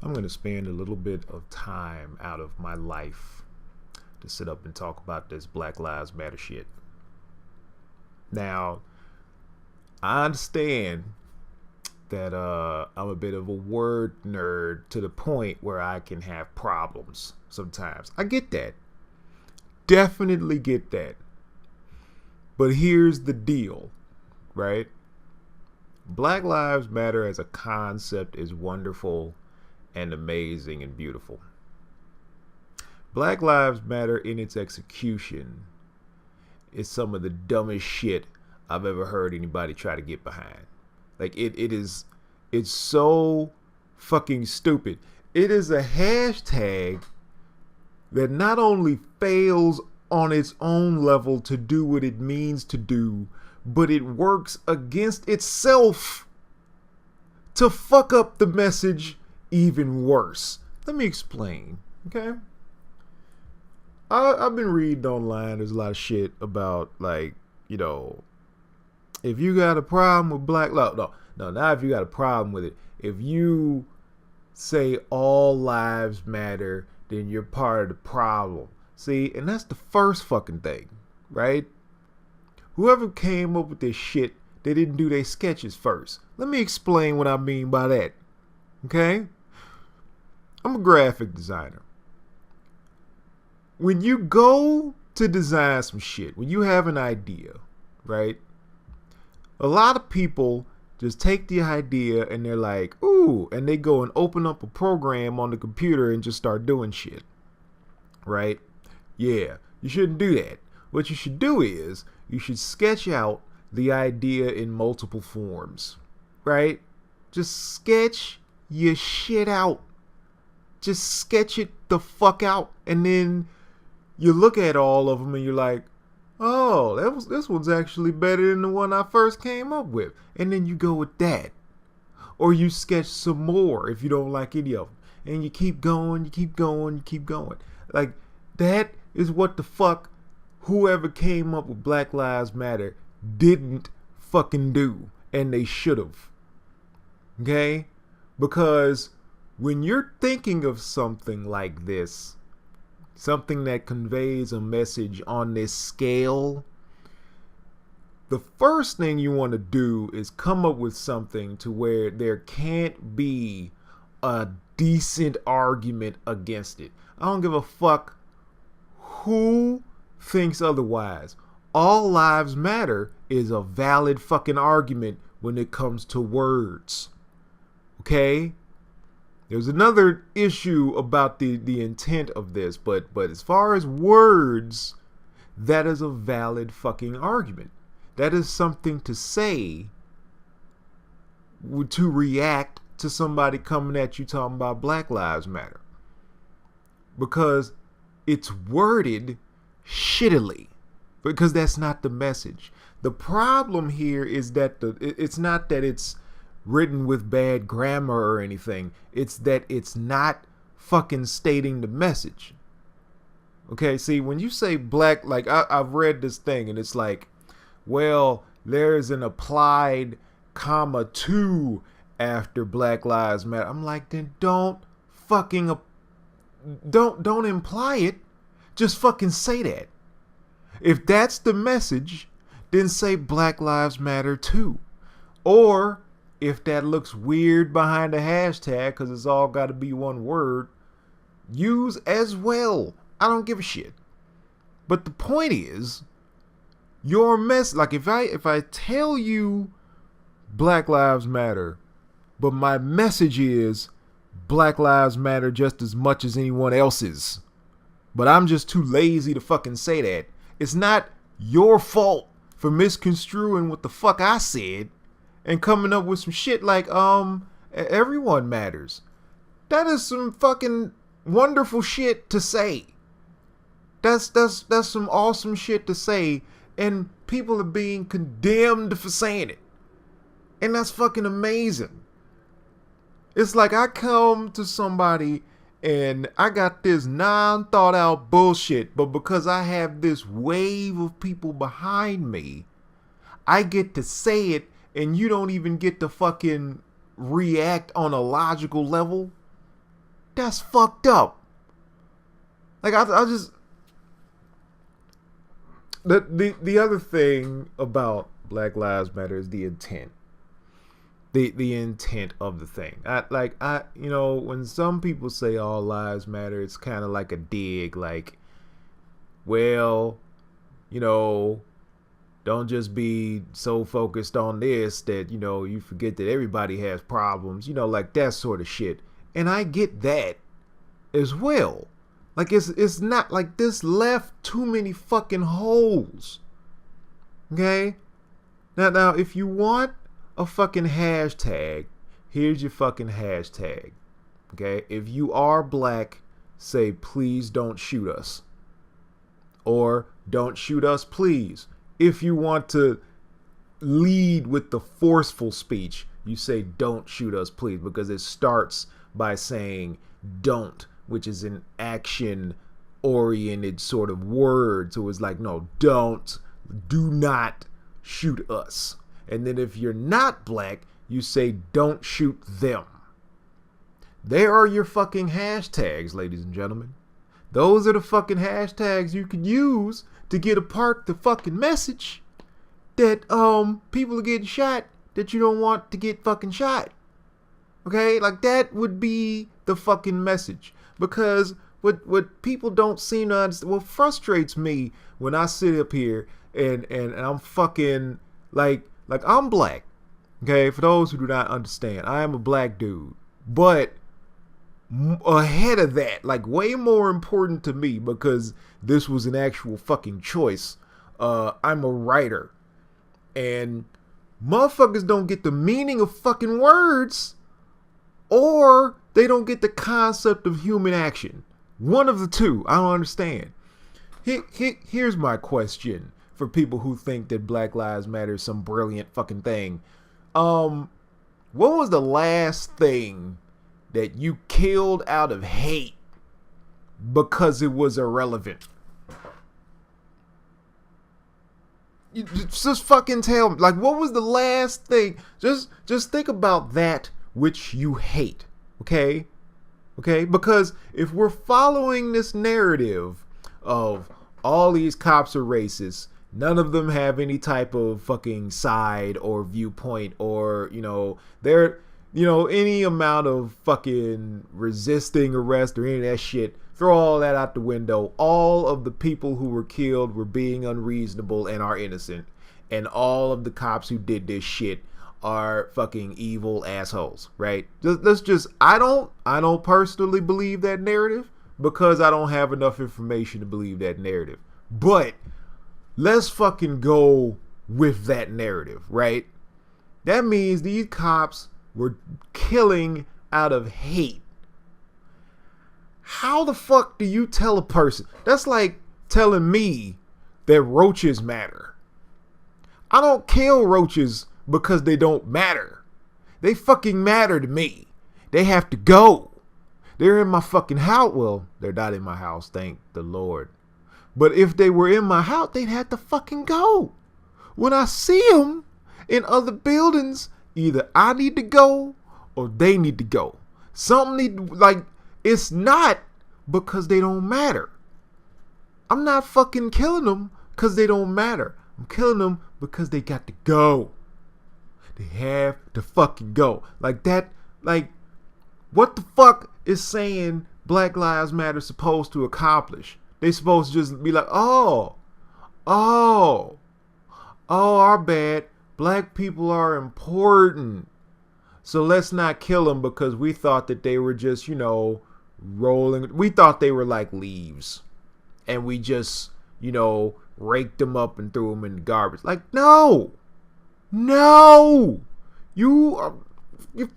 I'm going to spend a little bit of time out of my life to sit up and talk about this Black Lives Matter shit. Now, I understand that I'm a bit of a word nerd to the point where I can have problems sometimes. I get that. Definitely get that. But here's the deal, right? Black Lives Matter as a concept is wonderful and amazing and beautiful. Black Lives Matter in its execution is some of the dumbest shit I've ever heard anybody try to get behind. Like it's so fucking stupid. It is a hashtag that not only fails on its own level to do what it means to do, but it works against itself to fuck up the message even worse. Let me explain, okay? I've been reading online. There's a lot of shit about, like, you know, if you got a problem with black love, no, not if you got a problem with it. If you say all lives matter, then you're part of the problem. See, and that's the first fucking thing, right? Whoever came up with this shit, they didn't do their sketches first. Let me explain what I mean by that, okay? I'm a graphic designer. When you go to design some shit, when you have an idea, right? A lot of people just take the idea and they're like, ooh, and they go and open up a program on the computer and just start doing shit, right? Yeah, you shouldn't do that. What you should do is you should sketch out the idea in multiple forms, right? Just sketch your shit out. Just sketch it the fuck out. And then you look at all of them and you're like, oh, this one's actually better than the one I first came up with. And then you go with that. Or you sketch some more if you don't like any of them. And you keep going, you keep going, you keep going. Like, that is what the fuck whoever came up with Black Lives Matter didn't fucking do. And they should have. Okay? Because when you're thinking of something like this, something that conveys a message on this scale, the first thing you want to do is come up with something to where there can't be a decent argument against it. I don't give a fuck who thinks otherwise. All lives matter is a valid fucking argument when it comes to words. Okay? There's another issue about the intent of this, but as far as words, that is a valid fucking argument. That is something to say to react to somebody coming at you talking about Black Lives Matter. Because it's worded shittily. Because that's not the message. The problem here is that it's not that it's written with bad grammar or anything. It's that it's not fucking stating the message. Okay, see, when you say black, like I've read this thing and it's like, well, there's an applied comma to after Black Lives Matter. I'm like, then don't imply it. Just fucking say that. If that's the message, then say Black Lives Matter too. Or if that looks weird behind a hashtag because it's all got to be one word, use as well. I don't give a shit. But the point is, your mess, like if I tell you Black Lives Matter, but my message is Black Lives Matter just as much as anyone else's, but I'm just too lazy to fucking say that, it's not your fault for misconstruing what the fuck I said and coming up with some shit like, everyone matters. That is some fucking wonderful shit to say. That's some awesome shit to say, and people are being condemned for saying it. And that's fucking amazing. It's like I come to somebody and I got this non-thought out bullshit, but because I have this wave of people behind me, I get to say it and you don't even get to fucking react on a logical level. That's fucked up. Like I just the other thing about Black Lives Matter is the intent. The intent of the thing. You know, when some people say all lives matter, it's kind of like a dig, like, well, you know, don't just be so focused on this that, you know, you forget that everybody has problems, you know, like that sort of shit. And I get that as well. Like it's not like this left too many fucking holes. Okay? Now if you want a fucking hashtag, here's your fucking hashtag. Okay? If you are black, say please don't shoot us. Or don't shoot us, please. If you want to lead with the forceful speech, you say don't shoot us, please, because it starts by saying don't, which is an action oriented sort of word. So it's like, no, don't, do not shoot us. And then if you're not black, you say don't shoot them. There are your fucking hashtags, ladies and gentlemen. Those are the fucking hashtags you could use to get apart the fucking message that people are getting shot that you don't want to get fucking shot. Okay? Like that would be the fucking message. Because what people don't seem to understand, what frustrates me when I sit up here and I'm fucking like I'm black. Okay? For those who do not understand, I am a black dude. But ahead of that, like way more important to me, because this was an actual fucking choice, I'm a writer, and motherfuckers don't get the meaning of fucking words, or they don't get the concept of human action. One of the two. I don't understand. Here's my question for people who think that Black Lives Matter is some brilliant fucking thing. What was the last thing that you killed out of hate because it was irrelevant? You just fucking tell me. Like, what was the last thing? Just think about that which you hate. Okay? Okay? Because if we're following this narrative of all these cops are racist, none of them have any type of fucking side or viewpoint, or, you know, they're, you know, any amount of fucking resisting arrest or any of that shit, throw all that out the window. All of the people who were killed were being unreasonable and are innocent. And all of the cops who did this shit are fucking evil assholes, right? I don't personally believe that narrative because I don't have enough information to believe that narrative. But let's fucking go with that narrative, right? That means these cops were killing out of hate. How the fuck do you tell a person? That's like telling me that roaches matter. I don't kill roaches because they don't matter. They fucking matter to me. They have to go. They're in my fucking house. Well, they're not in my house, thank the Lord. But if they were in my house, they'd have to fucking go. When I see them in other buildings, either I need to go or they need to go. Something need, like, it's not because they don't matter. I'm not fucking killing them because they don't matter. I'm killing them because they got to go. They have to fucking go. Like that, like, what the fuck is saying Black Lives Matter supposed to accomplish? They supposed to just be like, oh, our bad. Black people are important. So let's not kill them because we thought that they were just, you know, rolling. We thought they were like leaves. And we just, you know, raked them up and threw them in the garbage. Like, no. You're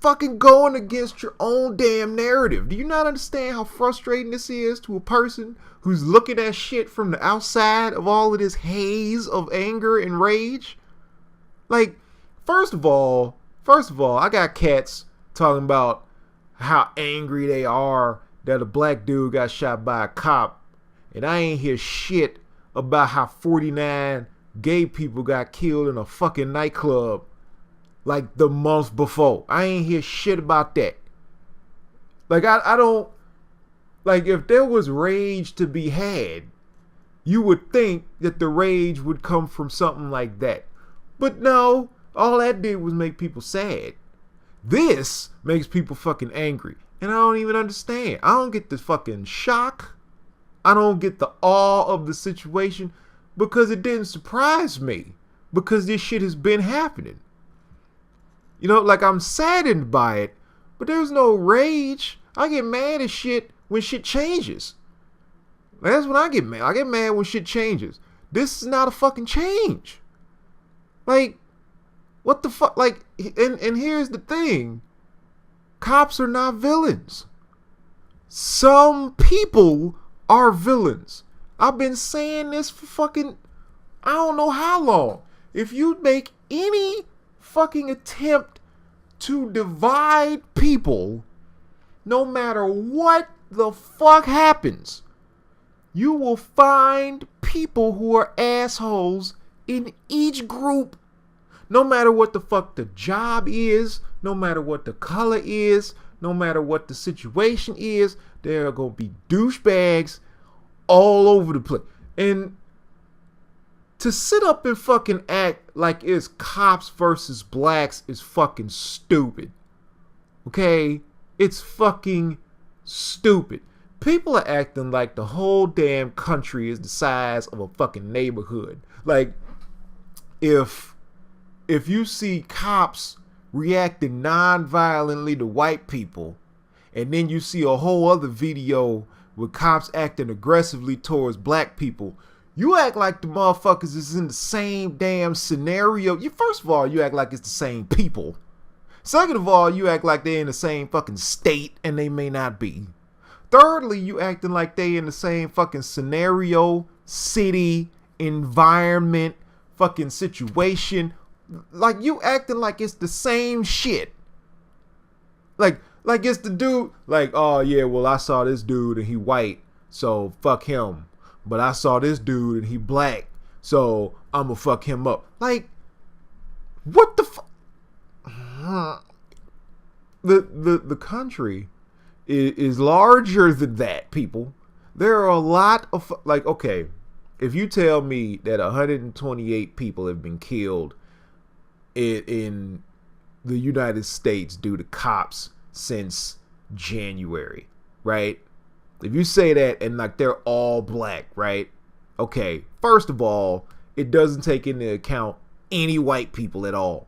fucking going against your own damn narrative. Do you not understand how frustrating this is to a person who's looking at shit from the outside of all of this haze of anger and rage? Like, first of all, I got cats talking about how angry they are that a black dude got shot by a cop, and I ain't hear shit about how 49 gay people got killed in a fucking nightclub like the month before. I ain't hear shit about that. Like, I don't, Like, if there was rage to be had, you would think that the rage would come from something like that. But no, all that did was make people sad. This makes people fucking angry. And I don't even understand. I don't get the fucking shock. I don't get the awe of the situation because it didn't surprise me. Because this shit has been happening. You know, like, I'm saddened by it, but there's no rage. I get mad at shit when shit changes. That's when I get mad. I get mad when shit changes. This is not a fucking change. Like, what the fuck? Like, and here's the thing. Cops are not villains. Some people are villains. I've been saying this for fucking, I don't know how long. If you make any fucking attempt to divide people, no matter what the fuck happens, you will find people who are assholes in each group. No matter what the fuck the job is, no matter what the color is, no matter what the situation is, there are going to be douchebags all over the place. And to sit up and fucking act like it's cops versus blacks is fucking stupid. Okay? It's fucking stupid. People are acting like the whole damn country is the size of a fucking neighborhood. Like, if you see cops reacting non-violently to white people, and then you see a whole other video with cops acting aggressively towards black people, you act like the motherfuckers is in the same damn scenario. First of all, you act like it's the same people. Second of all, you act like they're in the same fucking state, and they may not be. Thirdly, you acting like they in the same fucking scenario, city, environment, fucking situation. Like, you acting like it's the same shit. Like it's the dude, like, oh yeah, well, I saw this dude and he white, so fuck him. But I saw this dude and he black, so I'ma fuck him up. Like, what the fuck? The country is larger than that, people. There are a lot of, like, okay, if you tell me that 128 people have been killed in the United States due to cops since January, right? If you say that and like they're all black, right? Okay, first of all, it doesn't take into account any white people at all.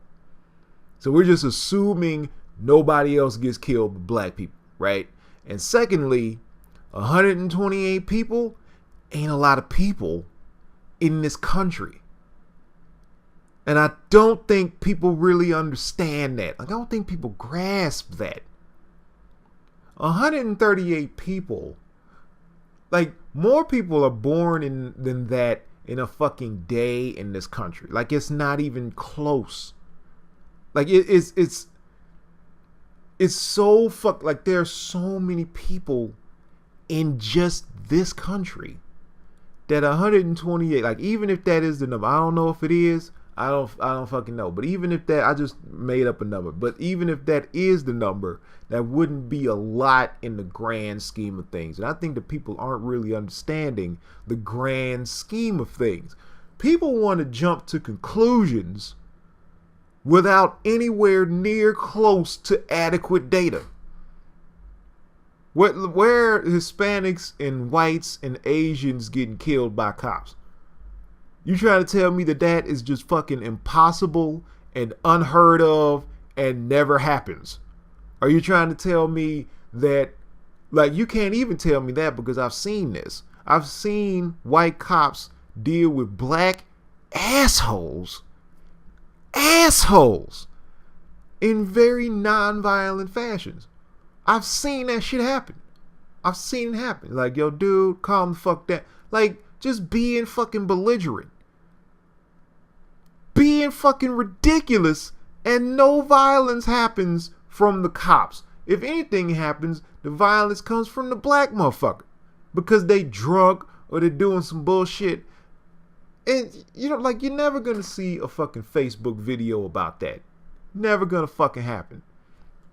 So we're just assuming nobody else gets killed but black people, right? And secondly, 128 people ain't a lot of people in this country. And I don't think people really understand that. Like, I don't think people grasp that. 138 people. Like, more people are born than that in a fucking day in this country. Like, it's not even close. Like, it's so fuck. Like, there are so many people in just this country that 128. Like, even if that is the number, I don't know if it is. I don't fucking know. But even if that, I just made up a number. But even if that is the number, that wouldn't be a lot in the grand scheme of things. And I think that people aren't really understanding the grand scheme of things. People want to jump to conclusions without anywhere near close to adequate data. Where are Hispanics and whites and Asians getting killed by cops? You trying to tell me that is just fucking impossible and unheard of and never happens? Are you trying to tell me that, like, you can't even tell me that because I've seen this. I've seen white cops deal with black assholes in very non-violent fashions. I've seen that shit happen. I've seen it happen. Like, yo, dude, calm the fuck down. Like, just being fucking belligerent. Being fucking ridiculous, and no violence happens from the cops. If anything happens, the violence comes from the black motherfucker. Because they drunk or they're doing some bullshit. And, you know, like, you're never gonna see a fucking Facebook video about that. Never gonna fucking happen.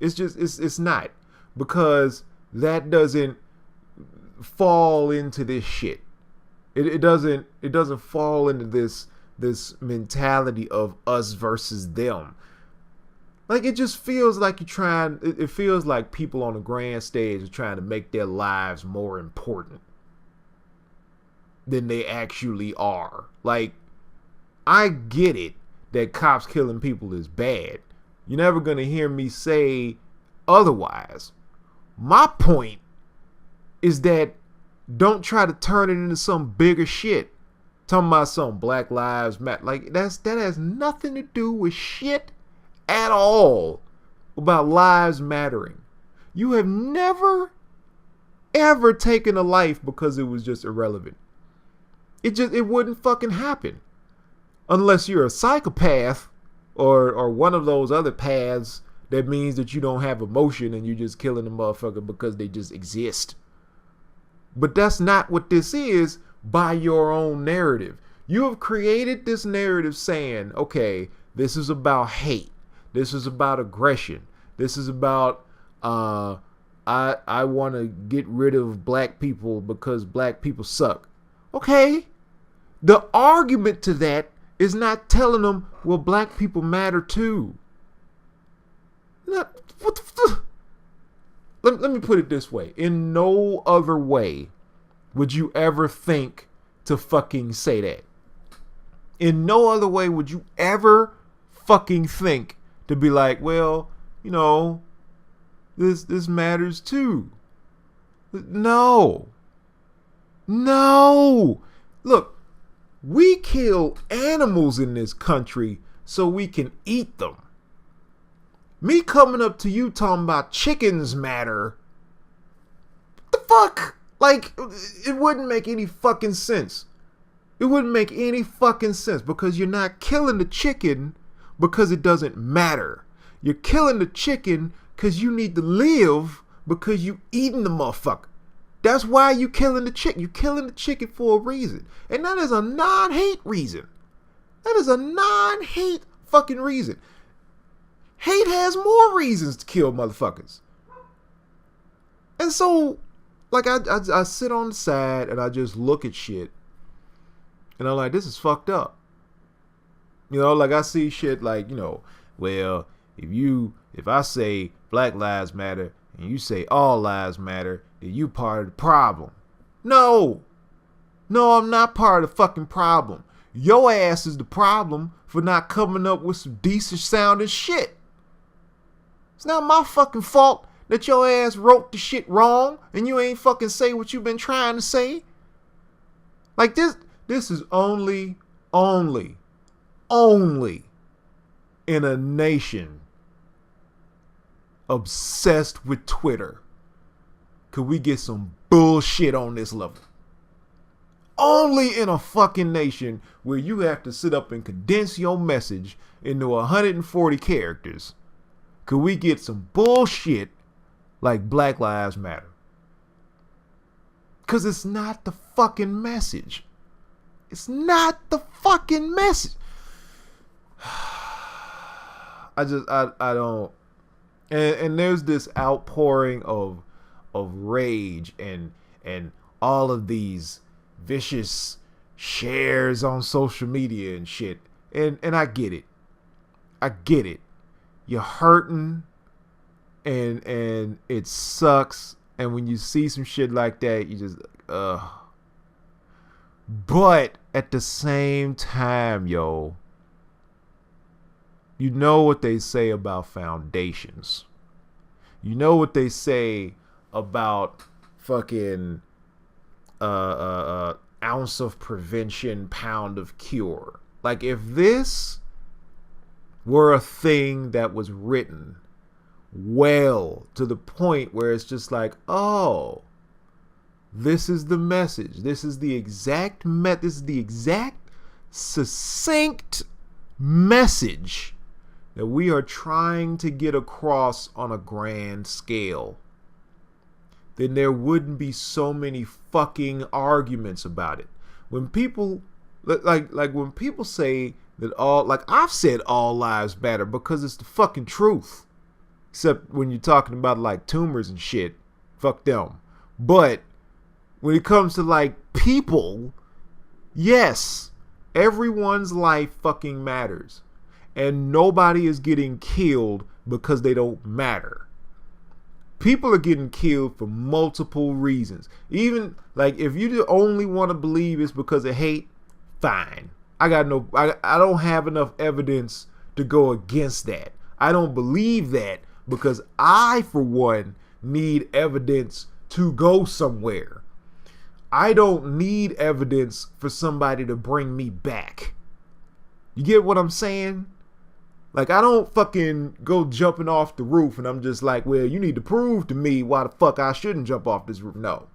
It's just, it's not. Because that doesn't, fall into this shit. It doesn't fall into this mentality of us versus them. Like, it just feels like it feels like people on the grand stage are trying to make their lives more important than they actually are. Like, I get it that cops killing people is bad. You're never going to hear me say otherwise. My point is that don't try to turn it into some bigger shit. Talking about some Black Lives Matter. Like, that has nothing to do with shit at all about lives mattering. You have never, ever taken a life because it was just irrelevant. It wouldn't fucking happen. Unless you're a psychopath or one of those other paths that means that you don't have emotion and you're just killing the motherfucker because they just exist. But that's not what this is by your own narrative. You have created this narrative saying, okay, this is about hate. This is about aggression. This is about I want to get rid of black people because black people suck. Okay. The argument to that is not telling them, well, black people matter too. Let me put it this way. In no other way would you ever think to fucking say that. In no other way would you ever fucking think to be like, well, you know, this matters too. No. Look, we kill animals in this country so we can eat them. Me coming up to you talking about chickens matter. What the fuck? Like, it wouldn't make any fucking sense. It wouldn't make any fucking sense because you're not killing the chicken because it doesn't matter. You're killing the chicken because you need to live because you eating the motherfucker. That's why you killing the chicken. You killing the chicken for a reason. And that is a non-hate reason. That is a non-hate fucking reason. Hate has more reasons to kill motherfuckers. And so, like, I sit on the side and I just look at shit. And I'm like, this is fucked up. You know, like, I see shit like, you know, well, if I say Black Lives Matter and you say all lives matter, then you part of the problem. No, I'm not part of the fucking problem. Your ass is the problem for not coming up with some decent sounding shit. It's not my fucking fault that your ass wrote the shit wrong and you ain't fucking say what you've been trying to say. Like, this is only in a nation obsessed with Twitter could we get some bullshit on this level. Only in a fucking nation where you have to sit up and condense your message into 140 characters could we get some bullshit like Black Lives Matter. Because it's not the fucking message. It's not the fucking message. I don't. And there's this outpouring of rage and all of these vicious shares on social media and shit. And I get it. You're hurting and it sucks. And when you see some shit like that, you just, But at the same time, yo, you know what they say about foundations. You know what they say about fucking ounce of prevention, pound of cure. Like, if this were a thing that was written well to the point where it's just like, oh, this is the message. This is the exact succinct message that we are trying to get across on a grand scale, then there wouldn't be so many fucking arguments about it. When people like when people say that I've said all lives matter because it's the fucking truth. Except when you're talking about like tumors and shit. Fuck them. But when it comes to like people, yes, everyone's life fucking matters. And nobody is getting killed because they don't matter. People are getting killed for multiple reasons. Even like if you only want to believe it's because of hate, fine. I don't have enough evidence to go against that. I don't believe that because I, for one, need evidence to go somewhere. I don't need evidence for somebody to bring me back. You get what I'm saying? Like, I don't fucking go jumping off the roof and I'm just like, well, you need to prove to me why the fuck I shouldn't jump off this roof. No.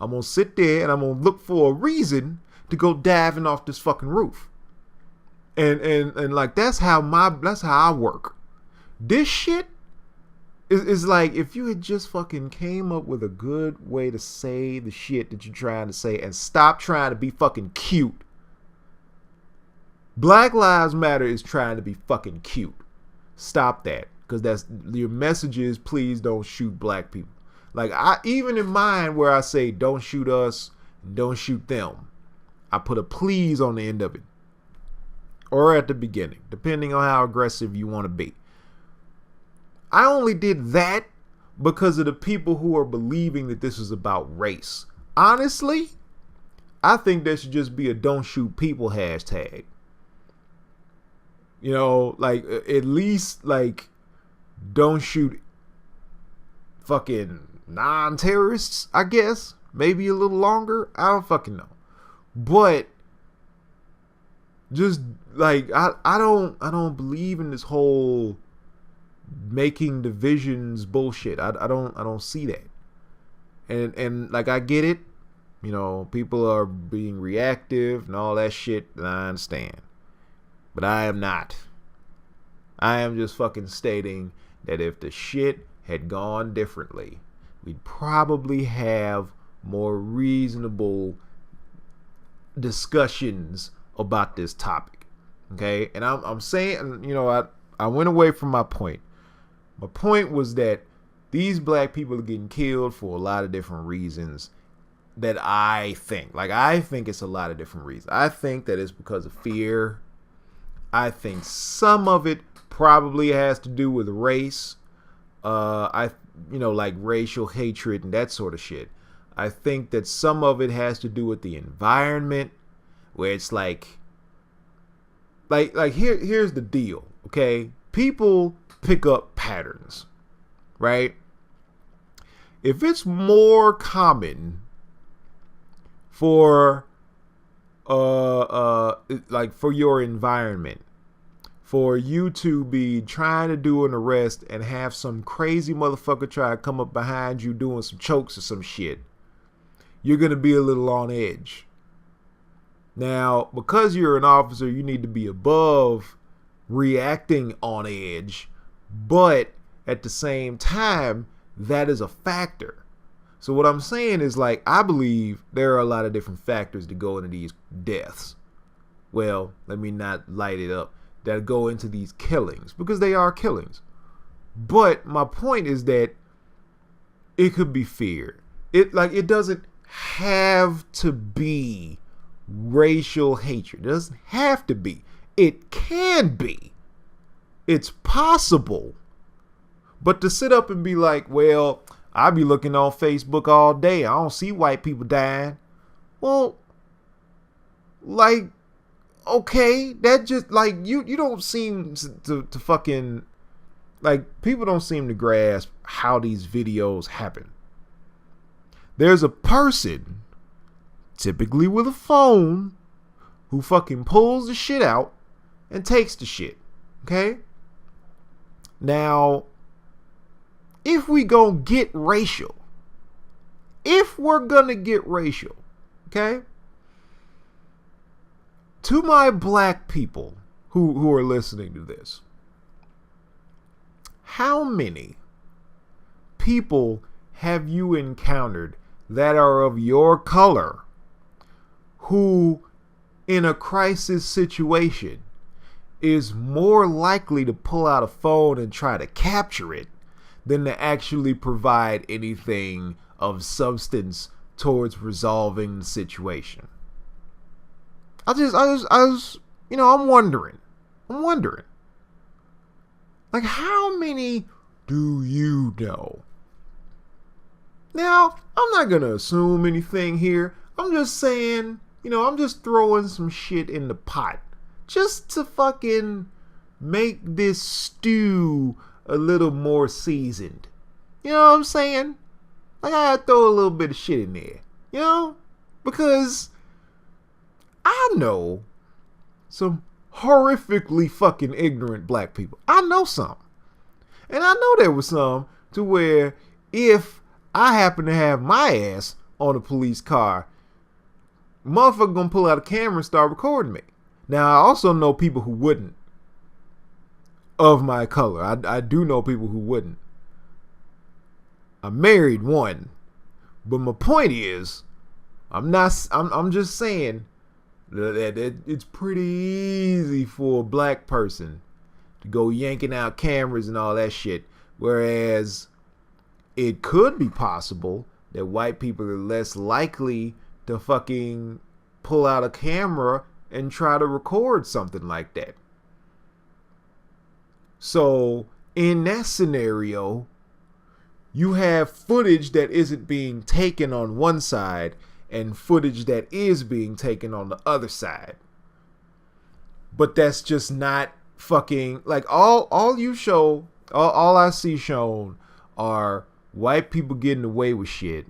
I'm going to sit there and I'm going to look for a reason to go diving off this fucking roof. And like, that's how I work. This shit is like, if you had just fucking came up with a good way to say the shit that you're trying to say and stop trying to be fucking cute. Black Lives Matter is trying to be fucking cute. Stop that. Because that's your message is, please don't shoot black people. Like, even in mine where I say don't shoot us, don't shoot them, I put a please on the end of it. Or at the beginning, depending on how aggressive you want to be. I only did that because of the people who are believing that this is about race. Honestly, I think there should just be a don't shoot people hashtag. You know, like, at least, like, don't shoot fucking non-terrorists, I guess. Maybe a little longer. I don't fucking know. But just, like, I don't believe in this whole making divisions bullshit. I don't see that. And like, I get it. You know, people are being reactive and all that shit, and I understand. But I am not. I am just fucking stating that if the shit had gone differently, we'd probably have more reasonable discussions about this topic. Okay? And I'm saying, you know, I went away from my point. My point was that these black people are getting killed for a lot of different reasons that I think. Like, I think it's a lot of different reasons. I think that it's because of fear. I think some of it probably has to do with race. Like racial hatred and that sort of shit. I think that some of it has to do with the environment, where it's like here's the deal, okay? People pick up patterns, right? If it's more common for like for your environment, for you to be trying to do an arrest and have some crazy motherfucker try to come up behind you doing some chokes or some shit, you're going to be a little on edge. Now, because you're an officer, you need to be above reacting on edge, but at the same time, that is a factor. So what I'm saying is, like, I believe there are a lot of different factors that go into these deaths. Well, let me not light it up. That go into these killings, because they are killings. But my point is that it could be fear. It doesn't have to be racial hatred. It doesn't have to be. It can be. It's possible. But to sit up and be like, well, I be looking on Facebook all day, I don't see white people dying. Well, like, okay, that just, like, you don't seem to fucking, like, people don't seem to grasp how these videos happen. There's a person, typically with a phone, who fucking pulls the shit out and takes the shit, okay? Now, if we gonna get racial, okay? To my black people who are listening to this, how many people have you encountered that are of your color who, in a crisis situation, is more likely to pull out a phone and try to capture it than to actually provide anything of substance towards resolving the situation. I was, I'm wondering. Like, how many do you know? Now, I'm not gonna assume anything here. I'm just saying, I'm just throwing some shit in the pot. Just to fucking make this stew a little more seasoned. You know what I'm saying? Like, I gotta throw a little bit of shit in there. Because I know some horrifically fucking ignorant black people. I know some. And I know there was some to where if I happen to have my ass on a police car, motherfucker gonna pull out a camera and start recording me. Now, I also know people who wouldn't. Of my color. I do know people who wouldn't. I married one. But my point is, I'm just saying that it's pretty easy for a black person to go yanking out cameras and all that shit. Whereas it could be possible that white people are less likely to fucking pull out a camera and try to record something like that. So in that scenario, you have footage that isn't being taken on one side and footage that is being taken on the other side. But that's just not fucking, like, all I see shown are white people getting away with shit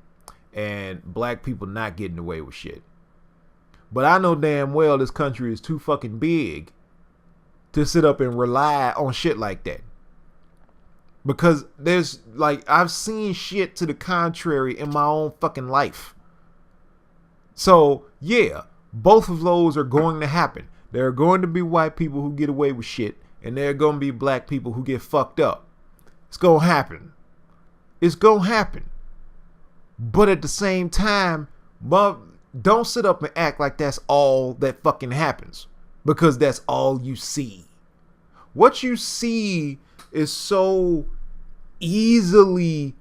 and black people not getting away with shit. But I know damn well this country is too fucking big to sit up and rely on shit like that. Because there's, like, I've seen shit to the contrary in my own fucking life. So, yeah, both of those are going to happen. There are going to be white people who get away with shit, and there are going to be black people who get fucked up. It's going to happen. It's going to happen. But at the same time, don't sit up and act like that's all that fucking happens. Because that's all you see. What you see is so easily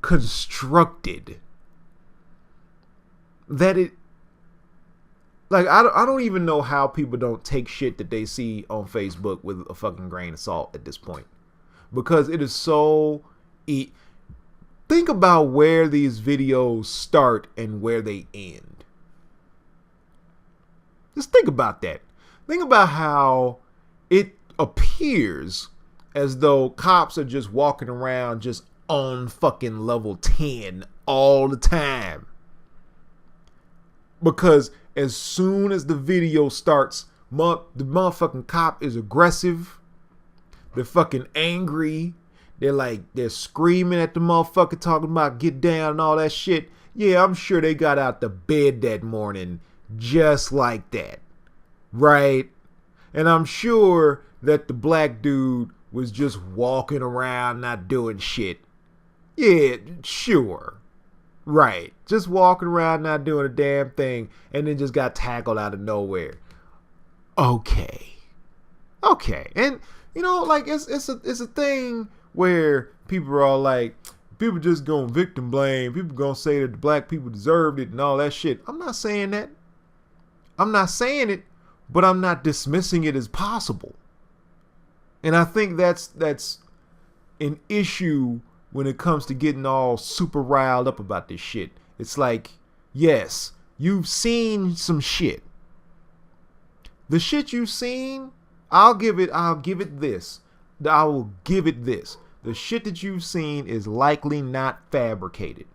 constructed that it, like, I don't even know how people don't take shit that they see on Facebook with a fucking grain of salt at this point. Because it is so... Think about where these videos start and where they end. Just think about that. Think about how it appears as though cops are just walking around just on fucking level 10 all the time. Because as soon as the video starts, the motherfucking cop is aggressive. They're fucking angry. They're screaming at the motherfucker, talking about get down and all that shit. Yeah, I'm sure they got out the bed that morning just like that. Right? And I'm sure that the black dude was just walking around not doing shit. Yeah, sure. Right. Just walking around not doing a damn thing and then just got tackled out of nowhere. Okay. And like it's a thing where people are all like, people just gonna victim blame. People gonna say that the black people deserved it and all that shit. I'm not saying that. I'm not saying it, but I'm not dismissing it as possible. And I think that's an issue when it comes to getting all super riled up about this shit. It's like, yes, you've seen some shit. The shit you've seen, I will give it this. The shit that you've seen is likely not fabricated.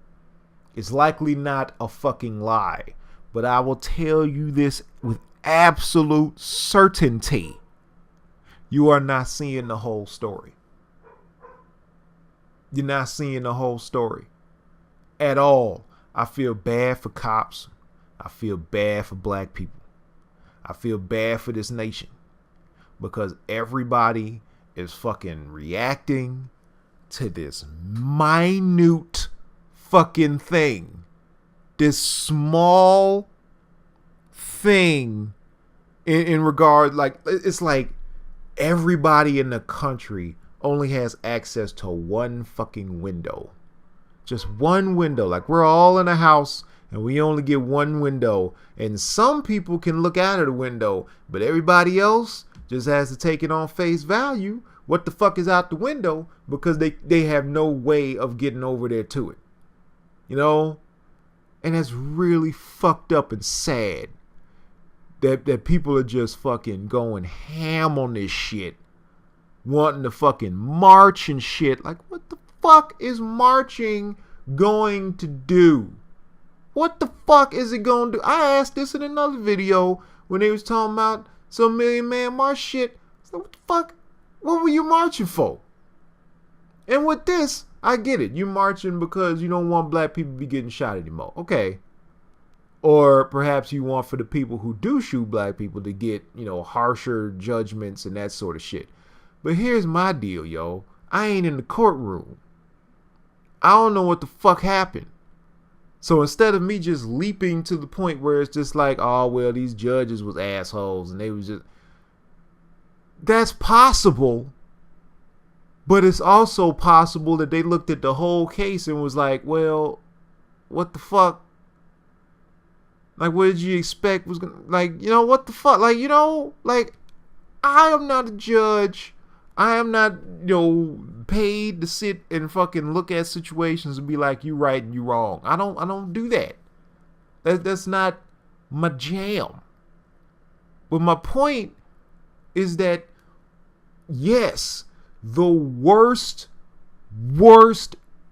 It's likely not a fucking lie. But I will tell you this with absolute certainty. You are not seeing the whole story. You're not seeing the whole story at all. I feel bad for cops. I feel bad for black people. I feel bad for this nation because everybody is fucking reacting to this minute fucking thing. This small thing in regard, like, it's like everybody in the country only has access to one fucking window. Just one window. Like, we're all in a house and we only get one window, and some people can look out of the window, but everybody else just has to take it on face value. What the fuck is out the window, because they have no way of getting over there to it. You know? And that's really fucked up and sad that people are just fucking going ham on this shit, wanting to fucking march and shit. Like, what the fuck is marching going to do? What the fuck is it going to do? I asked this in another video when they was talking about some Million Man March shit. So what the fuck? What were you marching for? And with this, I get it. You marching because you don't want black people to be getting shot anymore. Okay. Or perhaps you want for the people who do shoot black people to get, you know, harsher judgments and that sort of shit. But here's my deal, yo. I ain't in the courtroom. I don't know what the fuck happened. So instead of me just leaping to the point where it's just like, oh, well, these judges was assholes and they was just... That's possible. But it's also possible that they looked at the whole case and was like, well, what the fuck? Like, what did you expect was gonna, like, you know, what the fuck? Like, you know, like, I am not a judge. I am not, you know, paid to sit and fucking look at situations and be like, you right and you wrong. I don't do that. That's not my jam. But my point is that, yes, the worst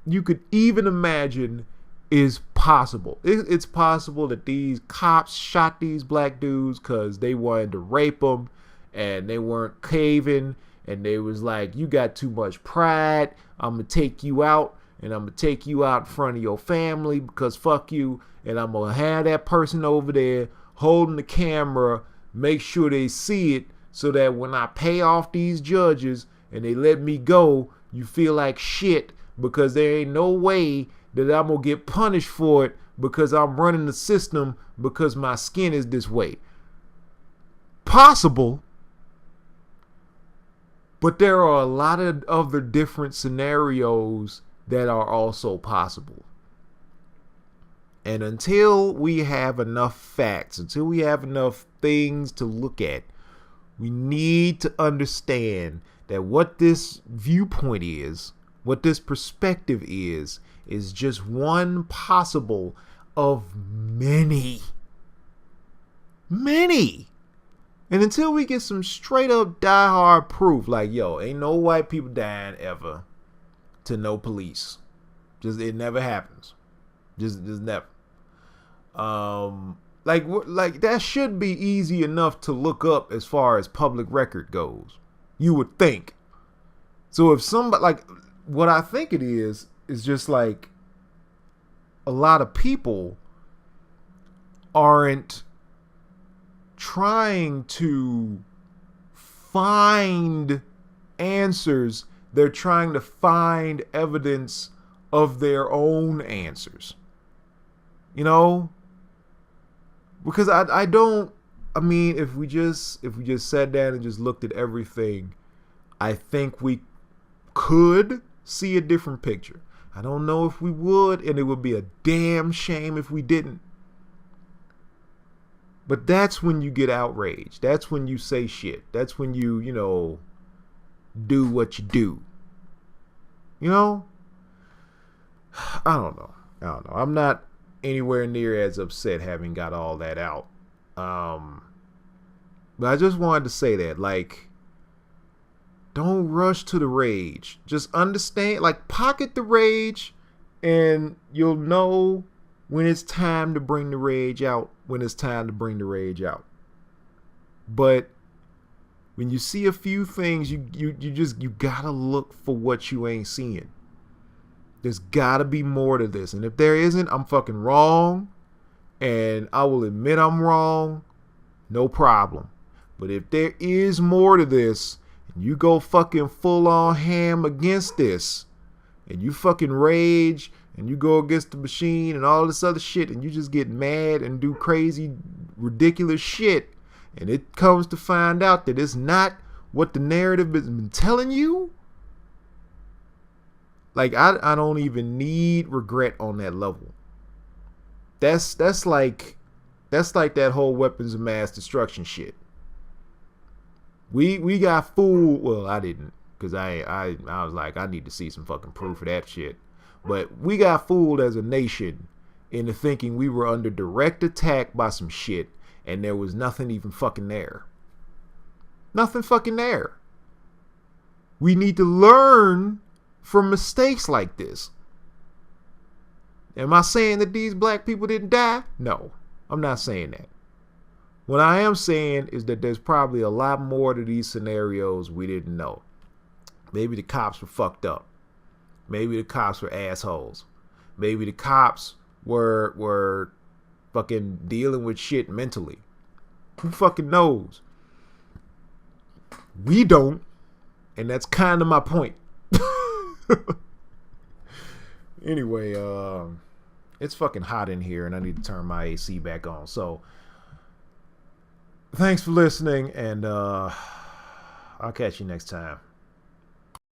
you could even imagine is possible. It's possible that these cops shot these black dudes because they wanted to rape them and they weren't caving, and they was like, you got too much pride, I'm gonna take you out, and I'm gonna take you out in front of your family because fuck you, and I'm gonna have that person over there holding the camera, make sure they see it, so that when I pay off these judges and they let me go, you feel like shit, because there ain't no way that I'm gonna get punished for it because I'm running the system because my skin is this way. Possible, but there are a lot of other different scenarios that are also possible. And until we have enough facts, until we have enough things to look at, we need to understand that what this viewpoint is, what this perspective is just one possible of many. Many. And until we get some straight up diehard proof, like, yo, ain't no white people dying ever to no police. Just, it never happens. Just never. Like that should be easy enough to look up as far as public record goes. You would think. So if somebody, like, what I think it is just like a lot of people aren't trying to find answers. They're trying to find evidence of their own answers. You know? Because I mean, if we just sat down and just looked at everything, I think we could see a different picture. I don't know if we would, and it would be a damn shame if we didn't. But that's when you get outraged. That's when you say shit. That's when you know, do what you do. You know? I don't know. I'm not anywhere near as upset having got all that out. But I just wanted to say that, like, don't rush to the rage. Just understand, like, pocket the rage, and you'll know when it's time to bring the rage out, But when you see a few things, you gotta look for what you ain't seeing. There's gotta be more to this. And if there isn't, I'm fucking wrong. And I will admit I'm wrong. No problem. But if there is more to this, and you go fucking full on ham against this, and you fucking rage, and you go against the machine and all this other shit, and you just get mad and do crazy, ridiculous shit, and it comes to find out that it's not what the narrative has been telling you, like, I don't even need regret on that level. That's like that whole weapons of mass destruction shit. We got fooled. Well, I didn't, because I was like, I need to see some fucking proof of that shit. But we got fooled as a nation into thinking we were under direct attack by some shit, and there was nothing even fucking there. Nothing fucking there. We need to learn from mistakes like this. Am I saying that these black people didn't die? No, I'm not saying that. What I am saying is that there's probably a lot more to these scenarios we didn't know. Maybe the cops were fucked up. Maybe the cops were assholes. Maybe the cops were fucking dealing with shit mentally. Who fucking knows? We don't. And that's kind of my point. Anyway, it's fucking hot in here and I need to turn my AC back on. So, thanks for listening, and I'll catch you next time.